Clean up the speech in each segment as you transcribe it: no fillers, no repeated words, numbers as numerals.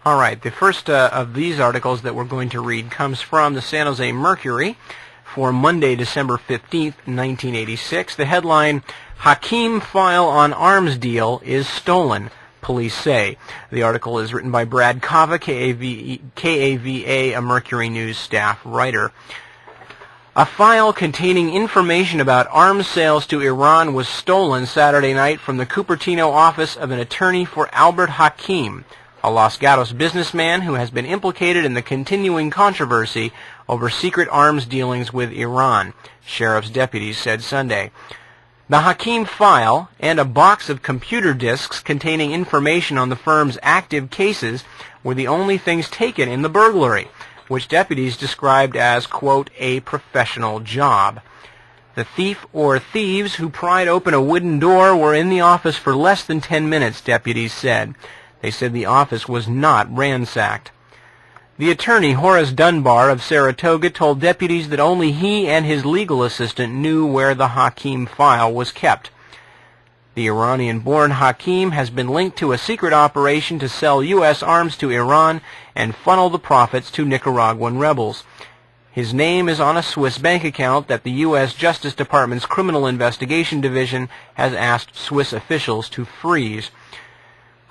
All right, the first of these articles that we're going to read comes from the San Jose Mercury for Monday, December 15th, 1986. The headline, Hakim file on arms deal is stolen, police say. The article is written by Brad Kava, KAVA, a Mercury News staff writer. A file containing information about arms sales to Iran was stolen Saturday night from the Cupertino office of an attorney for Albert Hakim, a Los Gatos businessman who has been implicated in the continuing controversy over secret arms dealings with Iran, sheriff's deputies said Sunday. The Hakim file and a box of computer disks containing information on the firm's active cases were the only things taken in the burglary, which deputies described as, quote, a professional job. The thief or thieves who pried open a wooden door were in the office for less than 10 minutes, deputies said. They said the office was not ransacked. The attorney, Horace Dunbar of Saratoga, told deputies that only he and his legal assistant knew where the Hakim file was kept. The Iranian-born Hakim has been linked to a secret operation to sell U.S. arms to Iran and funnel the profits to Nicaraguan rebels. His name is on a Swiss bank account that the U.S. Justice Department's Criminal Investigation Division has asked Swiss officials to freeze.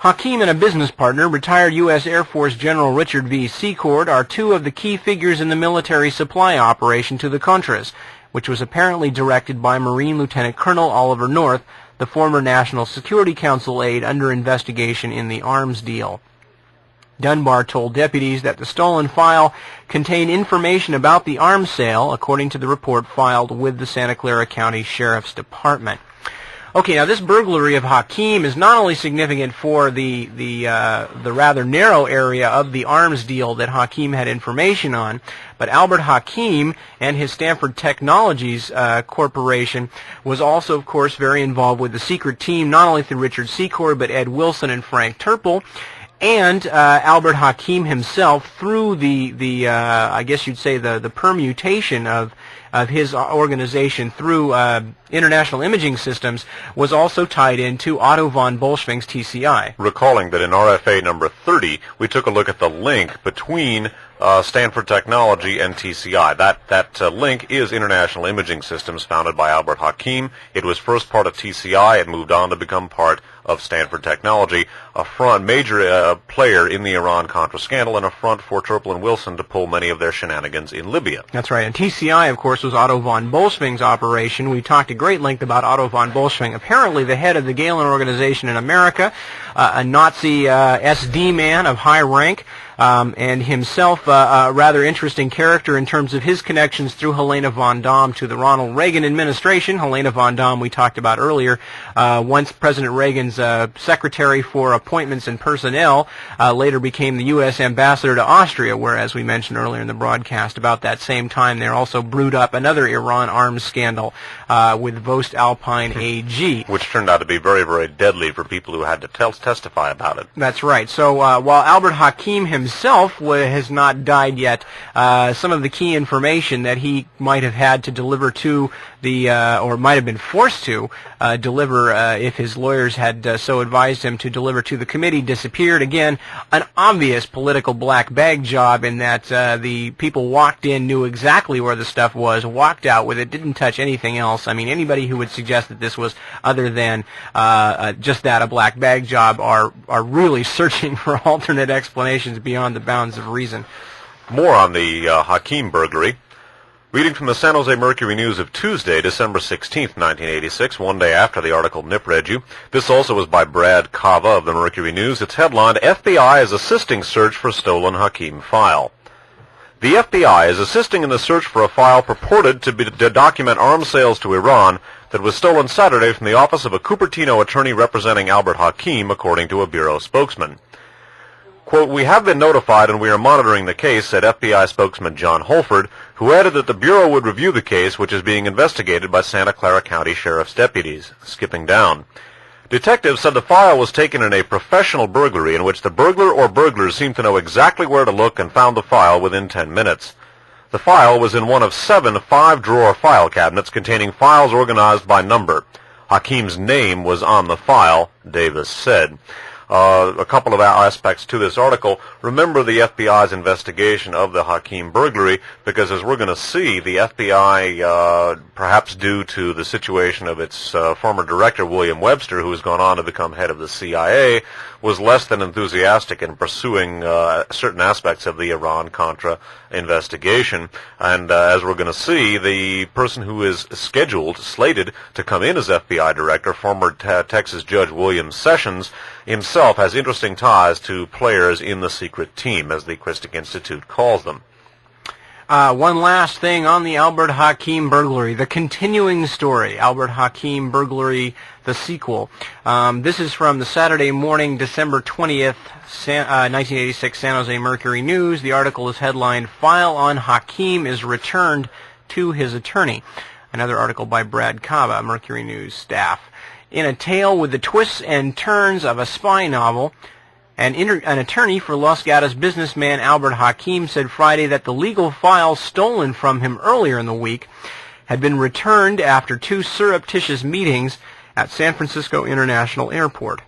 Hakim and a business partner, retired U.S. Air Force General Richard V. Secord, are two of the key figures in the military supply operation to the Contras, which was apparently directed by Marine Lieutenant Colonel Oliver North, the former National Security Council aide under investigation in the arms deal. Dunbar told deputies that the stolen file contained information about the arms sale, according to the report filed with the Santa Clara County Sheriff's Department. Okay, now this burglary of Hakim is not only significant for the rather narrow area of the arms deal that Hakim had information on, but Albert Hakim and his Stanford Technologies Corporation was also, of course, very involved with the secret team, not only through Richard Secord, but Ed Wilson and Frank Turple, and Albert Hakim himself through the I guess you'd say the permutation of his organization through International Imaging Systems was also tied into Otto von Bolschwing's TCI. Recalling that in RFA number 30, we took a look at the link between Stanford Technology and TCI. That link is International Imaging Systems, founded by Albert Hakim. It was first part of TCI. It moved on to become part of Stanford Technology, a major player in the Iran-Contra scandal, and a front for Turple and Wilson to pull many of their shenanigans in Libya. That's right. And TCI, of course, was Otto von Bolschwing's operation. We talked at great length about Otto von Bolschwing, apparently the head of the Gehlen organization in America, a Nazi SD man of high rank, and himself a rather interesting character in terms of his connections through Helena von Dahm to the Ronald Reagan administration. Helena von Dahm, we talked about earlier, once President Reagan's secretary for appointments and personnel, later became the U.S. ambassador to Austria, where, as we mentioned earlier in the broadcast, about that same time they also brewed up another Iran arms scandal with Vost Alpine AG. Which turned out to be very, very deadly for people who had to testify about it. That's right. So while Albert Hakim himself has not died yet, some of the key information that he might have had to deliver to the, or might have been forced to deliver if his lawyers had so advised him to deliver to the committee, disappeared. Again, an obvious political black bag job in that the people walked in, knew exactly where the stuff was, walked out with it, didn't touch anything else. I mean, anybody who would suggest that this was other than just that, a black bag job, are really searching for alternate explanations beyond the bounds of reason. More on the Hakim burglary. Reading from the San Jose Mercury News of Tuesday, December 16th, 1986, one day after the article Nip read you. This also was by Brad Kava of the Mercury News. It's headlined, FBI is assisting search for stolen Hakim file. The FBI is assisting in the search for a file purported to document arms sales to Iran that was stolen Saturday from the office of a Cupertino attorney representing Albert Hakim, according to a Bureau spokesman. Quote, we have been notified and we are monitoring the case, said FBI spokesman John Holford, who added that the Bureau would review the case, which is being investigated by Santa Clara County Sheriff's deputies. Skipping down. Detectives said the file was taken in a professional burglary in which the burglar or burglars seemed to know exactly where to look and found the file within 10 minutes. The file was in one of 7 5-drawer file cabinets containing files organized by number. Hakim's name was on the file, Davis said. A couple of aspects to this article. Remember the FBI's investigation of the Hakim burglary, because as we're going to see, the FBI, perhaps due to the situation of its former director, William Webster, who has gone on to become head of the CIA, was less than enthusiastic in pursuing certain aspects of the Iran-Contra investigation. And as we're going to see, the person who is slated to come in as FBI director, former Texas Judge William Sessions, himself has interesting ties to players in the secret team, as the Christic Institute calls them. One last thing on the Albert Hakim burglary, the continuing story, Albert Hakim burglary, the sequel. This is from the Saturday morning, December 20th, 1986 San Jose Mercury News. The article is headlined, "File on Hakim is Returned to His Attorney." Another article by Brad Cava, Mercury News staff. In a tale with the twists and turns of a spy novel, an attorney for Los Gatos businessman Albert Hakim said Friday that the legal files stolen from him earlier in the week had been returned after two surreptitious meetings at San Francisco International Airport.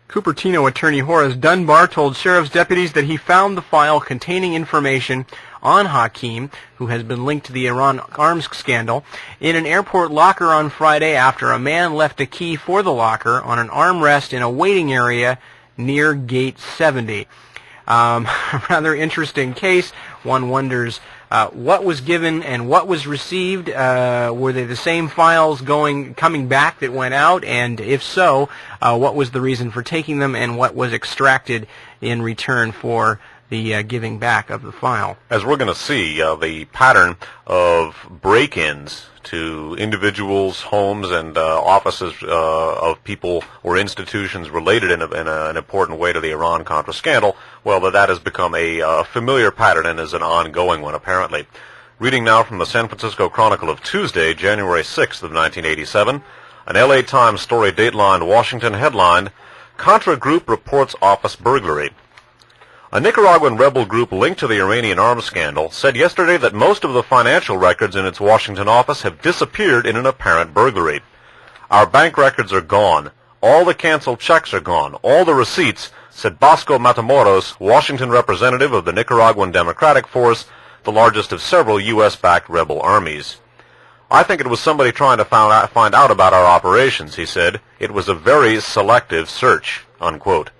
Cupertino attorney Horace Dunbar told sheriff's deputies that he found the file containing information on Hakim, who has been linked to the Iran arms scandal, in an airport locker on Friday after a man left a key for the locker on an armrest in a waiting area near Gate 70. Rather interesting case. One wonders what was given and what was received. Were they the same files coming back that went out? And if so, what was the reason for taking them, and what was extracted in return for the giving back of the file? As we're going to see, the pattern of break-ins to individuals' homes and offices of people or institutions related in an important way to the Iran-Contra scandal, well, that has become a familiar pattern and is an ongoing one, apparently. Reading now from the San Francisco Chronicle of Tuesday, January 6th of 1987, an L.A. Times story datelined Washington headlined, "Contra Group Reports Office Burglary." A Nicaraguan rebel group linked to the Iranian arms scandal said yesterday that most of the financial records in its Washington office have disappeared in an apparent burglary. "Our bank records are gone. All the canceled checks are gone. All the receipts," said Bosco Matamoros, Washington representative of the Nicaraguan Democratic Force, the largest of several U.S.-backed rebel armies. "I think it was somebody trying to find out about our operations," he said. "It was a very selective search," unquote.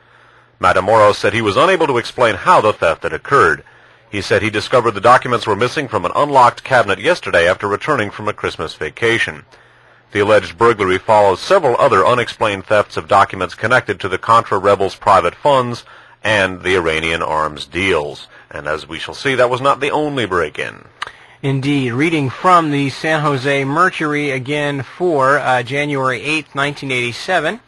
Matamoros said he was unable to explain how the theft had occurred. He said he discovered the documents were missing from an unlocked cabinet yesterday after returning from a Christmas vacation. The alleged burglary follows several other unexplained thefts of documents connected to the Contra rebels' private funds and the Iranian arms deals. And as we shall see, that was not the only break-in. Indeed. Reading from the San Jose Mercury again for January 8th, 1987.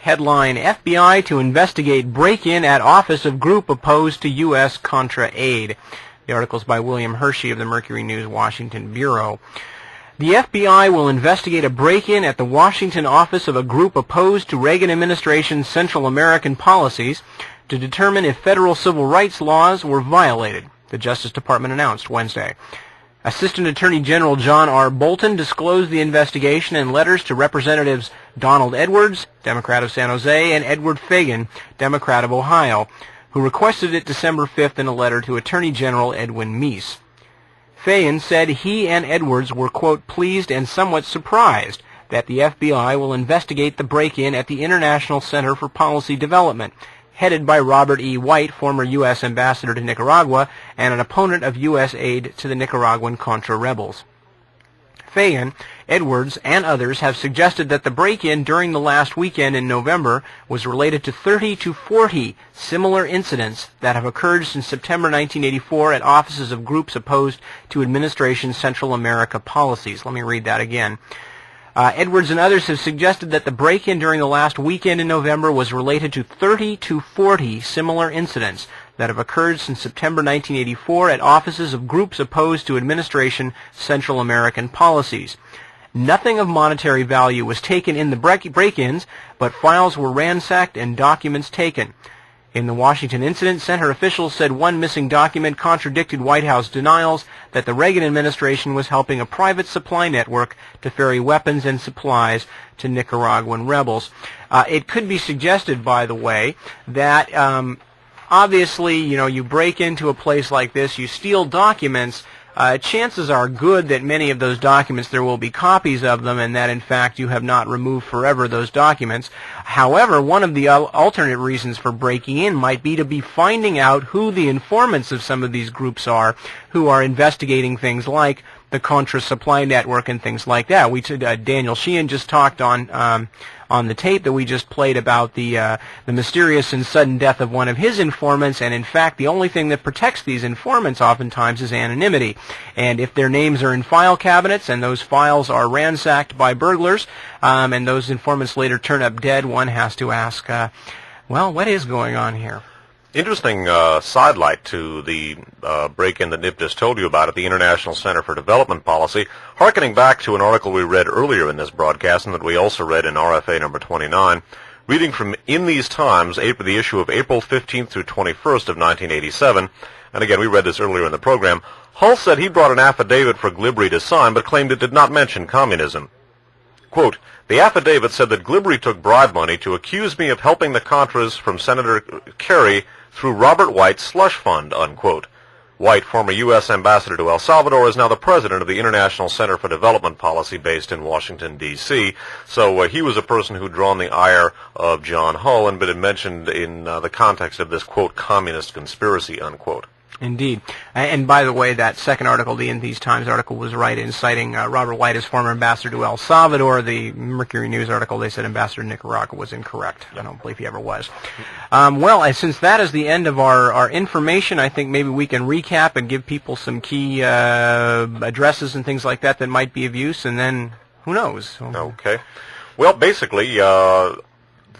Headline, "FBI to investigate break-in at office of group opposed to U.S. Contra aid." The article is by William Hershey of the Mercury News Washington Bureau. The FBI will investigate a break-in at the Washington office of a group opposed to Reagan administration's Central American policies to determine if federal civil rights laws were violated, the Justice Department announced Wednesday. Assistant Attorney General John R. Bolton disclosed the investigation in letters to Representatives Donald Edwards, Democrat of San Jose, and Edward Fagan, Democrat of Ohio, who requested it December 5th in a letter to Attorney General Edwin Meese. Fagan said he and Edwards were, quote, "pleased and somewhat surprised that the FBI will investigate the break-in at the International Center for Policy Development, headed by Robert E. White, former U.S. ambassador to Nicaragua and an opponent of U.S. aid to the Nicaraguan Contra rebels." Fagan, Edwards, and others have suggested that the break-in during the last weekend in November was related to 30 to 40 similar incidents that have occurred since September 1984 at offices of groups opposed to administration's Central America policies. Let me read that again. Edwards and others have suggested that the break-in during the last weekend in November was related to 30 to 40 similar incidents that have occurred since September 1984 at offices of groups opposed to administration Central American policies. Nothing of monetary value was taken in the break-ins, but files were ransacked and documents taken. In the Washington incident, center officials said one missing document contradicted White House denials that the Reagan administration was helping a private supply network to ferry weapons and supplies to Nicaraguan rebels. It could be suggested, by the way, that obviously, you break into a place like this, you steal documents. Chances are good that many of those documents, there will be copies of them, and that in fact you have not removed forever those documents. However, one of the alternate reasons for breaking in might be to be finding out who the informants of some of these groups are who are investigating things like the Contra supply network and things like that. Daniel Sheehan just talked on the tape that we just played about the mysterious and sudden death of one of his informants, and in fact the only thing that protects these informants oftentimes is anonymity. And if their names are in file cabinets and those files are ransacked by burglars, and those informants later turn up dead, one has to ask, well, what is going on here? Interesting sidelight to the break-in that Nip just told you about at the International Center for Development Policy, hearkening back to an article we read earlier in this broadcast and that we also read in RFA number 29, reading from In These Times, the issue of April 15th through 21st of 1987, and again, we read this earlier in the program. Hull said he brought an affidavit for Glibbery to sign, but claimed it did not mention communism. Quote, the affidavit said that Glibbery took bribe money to accuse me of helping the Contras from Senator Kerry through Robert White's slush fund, unquote. White, former U.S. ambassador to El Salvador, is now the president of the International Center for Development Policy based in Washington, D.C. So he was a person who'd drawn the ire of John Hull and been mentioned in the context of this, quote, communist conspiracy, unquote. Indeed. And by the way, that second article, the In These Times article, was right in citing Robert White as former ambassador to El Salvador. The Mercury News article, they said ambassador to Nicaragua, was incorrect. I don't believe he ever was. Well, since that is the end of our information, I think maybe we can recap and give people some key addresses and things like that that might be of use, and then who knows? Okay. Well, basically,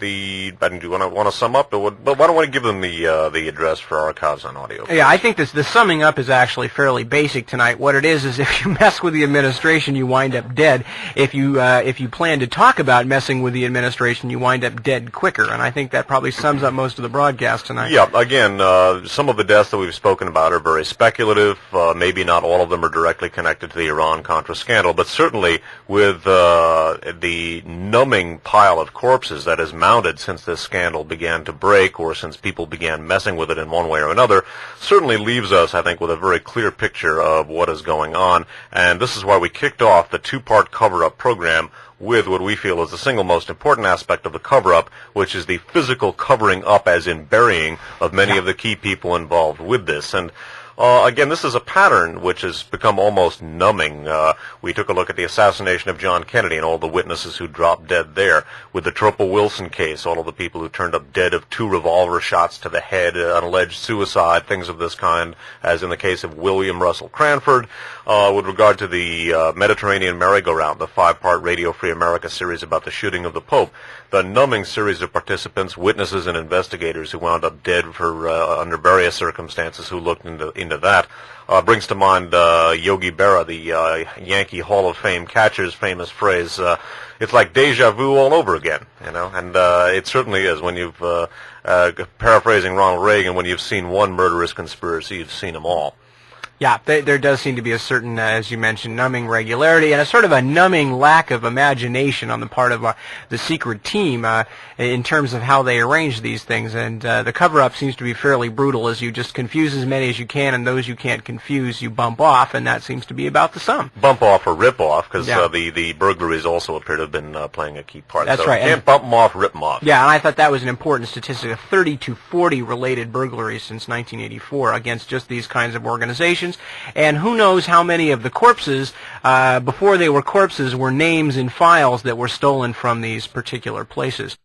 do you want to sum up? But why don't we give them the address for archives on audio? Yeah, I think the summing up is actually fairly basic tonight. What it is if you mess with the administration, you wind up dead. If you plan to talk about messing with the administration, you wind up dead quicker. And I think that probably sums up most of the broadcast tonight. Yeah. Again, some of the deaths that we've spoken about are very speculative. Maybe not all of them are directly connected to the Iran-Contra scandal, but certainly with the numbing pile of corpses that is mounted since this scandal began to break, or since people began messing with it in one way or another, certainly leaves us, I think, with a very clear picture of what is going on. And this is why we kicked off the two-part cover-up program with what we feel is the single most important aspect of the cover-up, which is the physical covering up, as in burying, of many of the key people involved with this. And again, this is a pattern which has become almost numbing. We took a look at the assassination of John Kennedy and all the witnesses who dropped dead there. With the Tropel Wilson case, all of the people who turned up dead of 2 revolver shots to the head, an alleged suicide, things of this kind, as in the case of William Russell Cranford. With regard to the Mediterranean merry-go-round, the 5-part Radio Free America series about the shooting of the Pope, the numbing series of participants, witnesses, and investigators who wound up dead for under various circumstances who looked into that. Brings to mind Yogi Berra, the Yankee Hall of Fame catcher's famous phrase, it's like deja vu all over again, and it certainly is. When you've, paraphrasing Ronald Reagan, when you've seen one murderous conspiracy, you've seen them all. Yeah, there does seem to be a certain, as you mentioned, numbing regularity and a sort of a numbing lack of imagination on the part of the secret team in terms of how they arrange these things. And the cover-up seems to be fairly brutal, as you just confuse as many as you can, and those you can't confuse, you bump off, and that seems to be about the sum. Bump off or rip off, because the burglaries also appear to have been playing a key part. That's so right. You can't bump them off, rip them off. Yeah, and I thought that was an important statistic, of 30 to 40 related burglaries since 1984 against just these kinds of organizations. And who knows how many of the corpses, before they were corpses, were names in files that were stolen from these particular places.